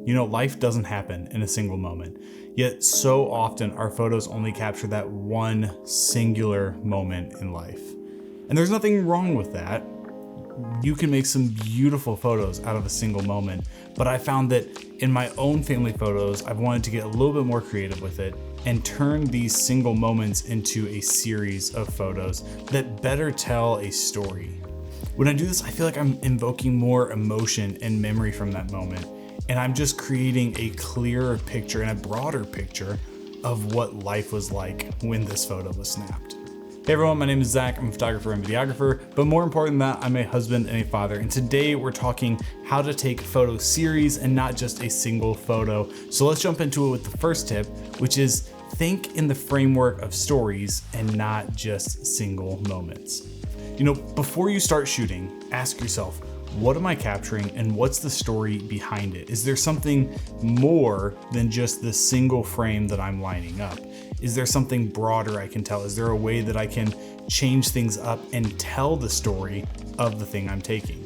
Life doesn't happen in a single moment, yet so often our photos only capture that one singular moment in life. And there's nothing wrong with that. You can make some beautiful photos out of a single moment, but I found that in my own family photos, I've wanted to get a little bit more creative with it and turn these single moments into a series of photos that better tell a story. When I do this, I feel like I'm invoking more emotion and memory from that moment, and I'm just creating a clearer picture and a broader picture of what life was like when this photo was snapped. Hey everyone, my name is Zach. I'm a photographer and videographer, but more important than that, I'm a husband and a father. And today we're talking how to take photo series and not just a single photo. So let's jump into it with the first tip, which is think in the framework of stories and not just single moments. Before you start shooting, ask yourself, what am I capturing and what's the story behind it? Is there something more than just the single frame that I'm lining up? Is there something broader I can tell? Is there a way that I can change things up and tell the story of the thing I'm taking?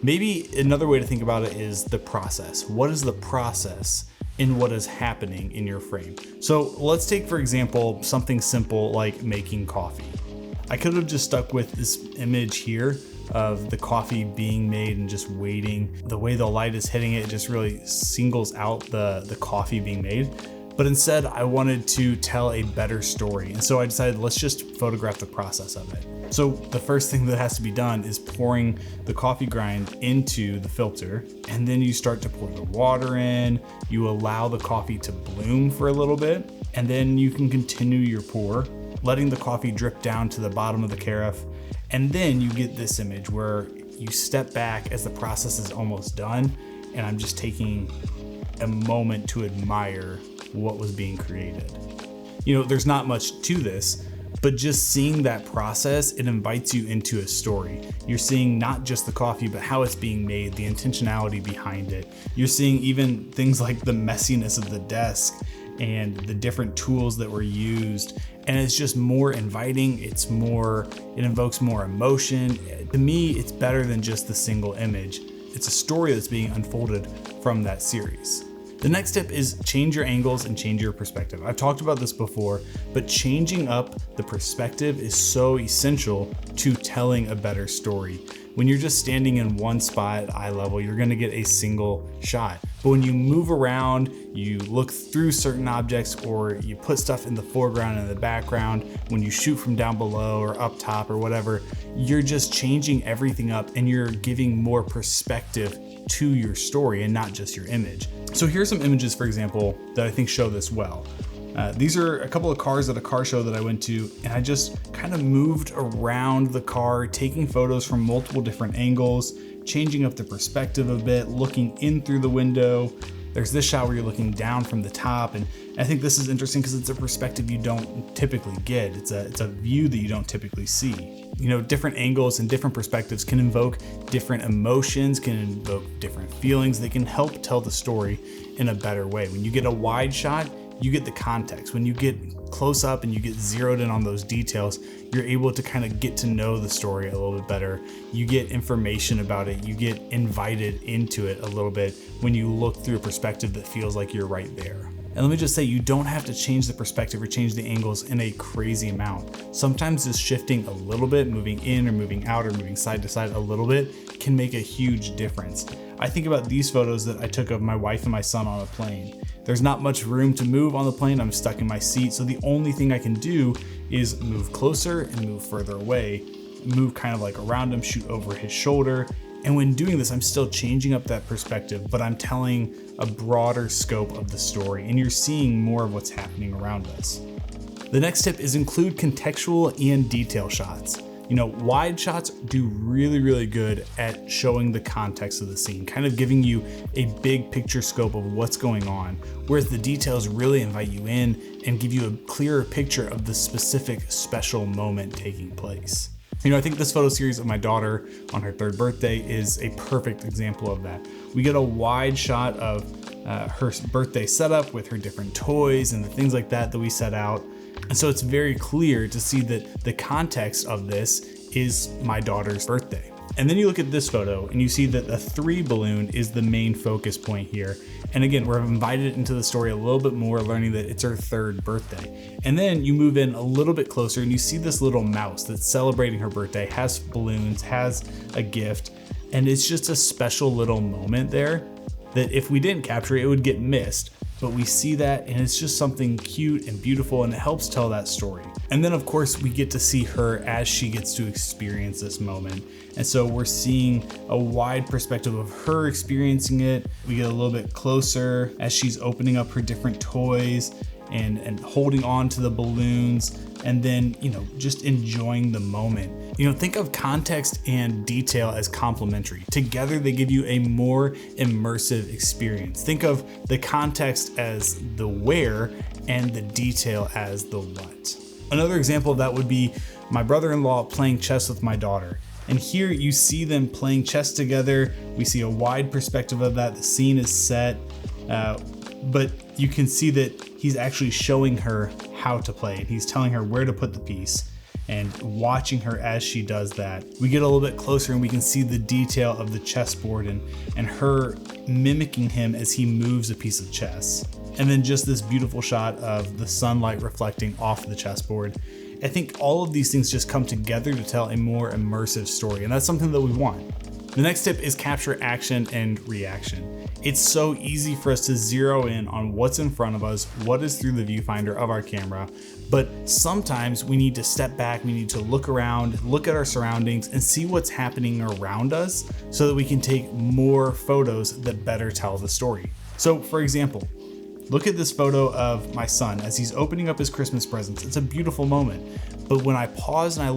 Maybe another way to think about it is the process. What is the process in what is happening in your frame? So let's take, for example, something simple like making coffee. I could have just stuck with this image here of the coffee being made and just waiting. The way the light is hitting it just really singles out the coffee being made. But instead, I wanted to tell a better story. And so I decided, let's just photograph the process of it. So the first thing that has to be done is pouring the coffee grind into the filter. And then you start to pour the water in. You allow the coffee to bloom for a little bit. And then you can continue your pour, letting the coffee drip down to the bottom of the carafe. And then you get this image where you step back as the process is almost done. And I'm just taking a moment to admire what was being created. There's not much to this, but just seeing that process, it invites you into a story. You're seeing not just the coffee, but how it's being made, the intentionality behind it. You're seeing even things like the messiness of the desk and the different tools that were used. And it's just more inviting. It invokes more emotion. To me, it's better than just the single image. It's a story that's being unfolded from that series. The next tip is change your angles and change your perspective. I've talked about this before, but changing up the perspective is so essential to telling a better story. When you're just standing in one spot at eye level, you're gonna get a single shot. But when you move around, you look through certain objects, or you put stuff in the foreground and the background, when you shoot from down below or up top or whatever, you're just changing everything up and you're giving more perspective to your story and not just your image. So here's some images, for example, that I think show this well. These are a couple of cars at a car show that I went to, and I just kind of moved around the car, taking photos from multiple different angles, changing up the perspective a bit, looking in through the window. There's this shot where you're looking down from the top, and I think this is interesting because it's a perspective you don't typically get. It's a view that you don't typically see. Different angles and different perspectives can invoke different emotions, can invoke different feelings. They can help tell the story in a better way. When you get a wide shot, you get the context. When you get close up and you get zeroed in on those details, you're able to kind of get to know the story a little bit better. You get information about it. You get invited into it a little bit when you look through a perspective that feels like you're right there. And let me just say, you don't have to change the perspective or change the angles in a crazy amount. Sometimes just shifting a little bit, moving in or moving out or moving side to side a little bit can make a huge difference. I think about these photos that I took of my wife and my son on a plane. There's not much room to move on the plane. I'm stuck in my seat. So the only thing I can do is move closer and move further away, move kind of like around him, shoot over his shoulder. And when doing this, I'm still changing up that perspective, but I'm telling a broader scope of the story, and you're seeing more of what's happening around us. The next tip is include contextual and detail shots. Wide shots do really, really good at showing the context of the scene, kind of giving you a big picture scope of what's going on, whereas the details really invite you in and give you a clearer picture of the specific special moment taking place. I think this photo series of my daughter on her 3rd birthday is a perfect example of that. We get a wide shot of her birthday setup with her different toys and the things like that we set out. And so it's very clear to see that the context of this is my daughter's birthday. And then you look at this photo and you see that the 3 balloon is the main focus point here. And again, we're invited into the story a little bit more, learning that it's her 3rd birthday. And then you move in a little bit closer and you see this little mouse that's celebrating her birthday, has balloons, has a gift. And it's just a special little moment there that if we didn't capture it, it would get missed. But we see that and it's just something cute and beautiful, and it helps tell that story. And then of course we get to see her as she gets to experience this moment. And so we're seeing a wide perspective of her experiencing it. We get a little bit closer as she's opening up her different toys and holding on to the balloons, and then, just enjoying the moment. Think of context and detail as complementary. Together they give you a more immersive experience. Think of the context as the where and the detail as the what. Another example of that would be my brother-in-law playing chess with my daughter. And here you see them playing chess together. We see a wide perspective of that. The scene is set, but you can see that he's actually showing her how to play, and he's telling her where to put the piece and watching her as she does that. We get a little bit closer and we can see the detail of the chessboard and her mimicking him as he moves a piece of chess. And then just this beautiful shot of the sunlight reflecting off the chessboard. I think all of these things just come together to tell a more immersive story, and that's something that we want. The next tip is capture action and reaction. It's so easy for us to zero in on what's in front of us, what is through the viewfinder of our camera, but sometimes we need to step back, we need to look around, look at our surroundings, and see what's happening around us so that we can take more photos that better tell the story. So for example, look at this photo of my son as he's opening up his Christmas presents. It's a beautiful moment. But when I paused and I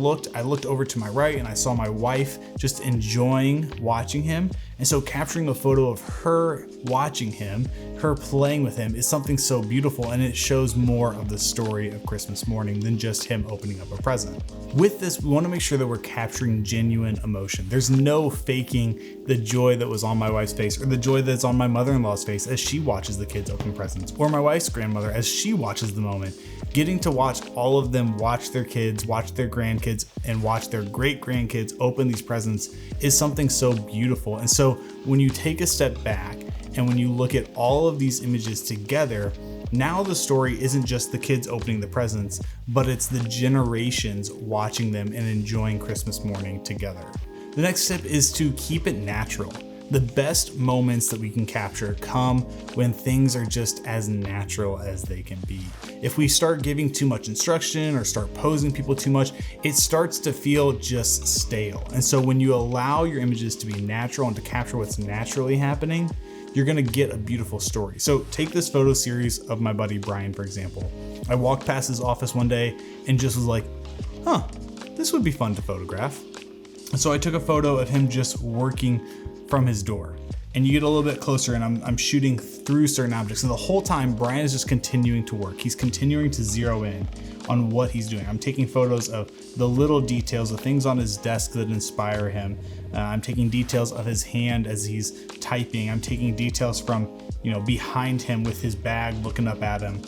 looked over to my right and I saw my wife just enjoying watching him. And so capturing a photo of her watching him, her playing with him, is something so beautiful, and it shows more of the story of Christmas morning than just him opening up a present. With this, we want to make sure that we're capturing genuine emotion. There's no faking the joy that was on my wife's face or the joy that's on my mother-in-law's face as she watches the kids open presents, or my wife's grandmother as she watches the moment. Getting to watch all of them watch their kids, watch their grandkids, and watch their great-grandkids open these presents is something so beautiful. And so when you take a step back and when you look at all of these images together, now the story isn't just the kids opening the presents, but it's the generations watching them and enjoying Christmas morning together. The next tip is to keep it natural. The best moments that we can capture come when things are just as natural as they can be. If we start giving too much instruction or start posing people too much, it starts to feel just stale. And so when you allow your images to be natural and to capture what's naturally happening, you're gonna get a beautiful story. So take this photo series of my buddy Brian, for example. I walked past his office one day and just was like, this would be fun to photograph. And so I took a photo of him just working from his door, and you get a little bit closer and I'm shooting through certain objects, and the whole time Brian is just continuing to work. He's continuing to zero in on what he's doing. I'm taking photos of the little details, the things on his desk that inspire him. I'm taking details of his hand as he's typing. I'm taking details from behind him with his bag looking up at him,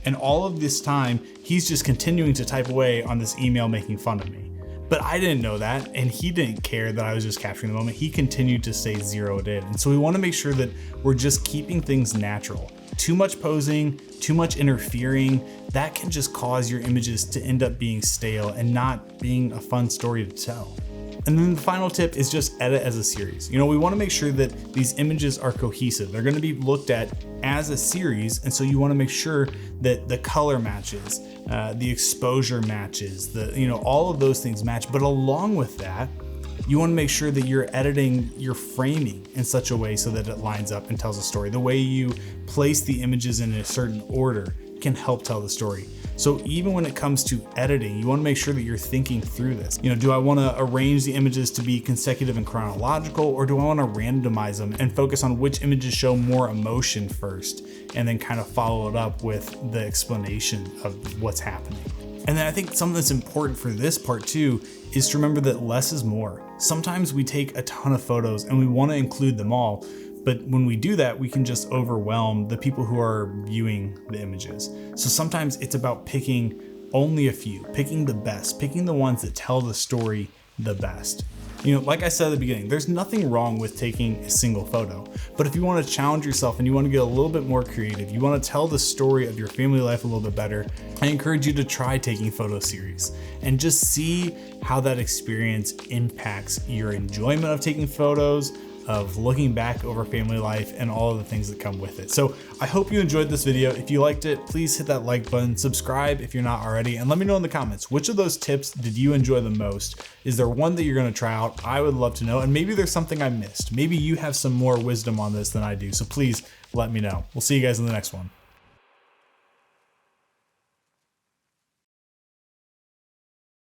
and all of this time he's just continuing to type away on this email making fun of me. But I didn't know that, and he didn't care that I was just capturing the moment. He continued to stay zeroed in. And so we want to make sure that we're just keeping things natural. Too much posing, too much interfering, that can just cause your images to end up being stale and not being a fun story to tell. And then the final tip is just edit as a series. We want to make sure that these images are cohesive. They're going to be looked at as a series, and so you want to make sure that the color matches, the exposure matches, all of those things match. But along with that, you want to make sure that you're editing your framing in such a way so that it lines up and tells a story. The way you place the images in a certain order can help tell the story. So even when it comes to editing, you want to make sure that you're thinking through this. Do I want to arrange the images to be consecutive and chronological, or do I want to randomize them and focus on which images show more emotion first and then kind of follow it up with the explanation of what's happening? And then I think something that's important for this part too is to remember that less is more. Sometimes we take a ton of photos and we want to include them all, but when we do that, we can just overwhelm the people who are viewing the images. So sometimes it's about picking only a few, picking the best, picking the ones that tell the story the best. You know, like I said at the beginning, there's nothing wrong with taking a single photo, but if you want to challenge yourself and you want to get a little bit more creative, you want to tell the story of your family life a little bit better, I encourage you to try taking photo series and just see how that experience impacts your enjoyment of taking photos, of looking back over family life, and all of the things that come with it. So I hope you enjoyed this video. If you liked it, please hit that like button, subscribe if you're not already, and let me know in the comments, which of those tips did you enjoy the most? Is there one that you're gonna try out? I would love to know, and maybe there's something I missed. Maybe you have some more wisdom on this than I do, so please let me know. We'll see you guys in the next one.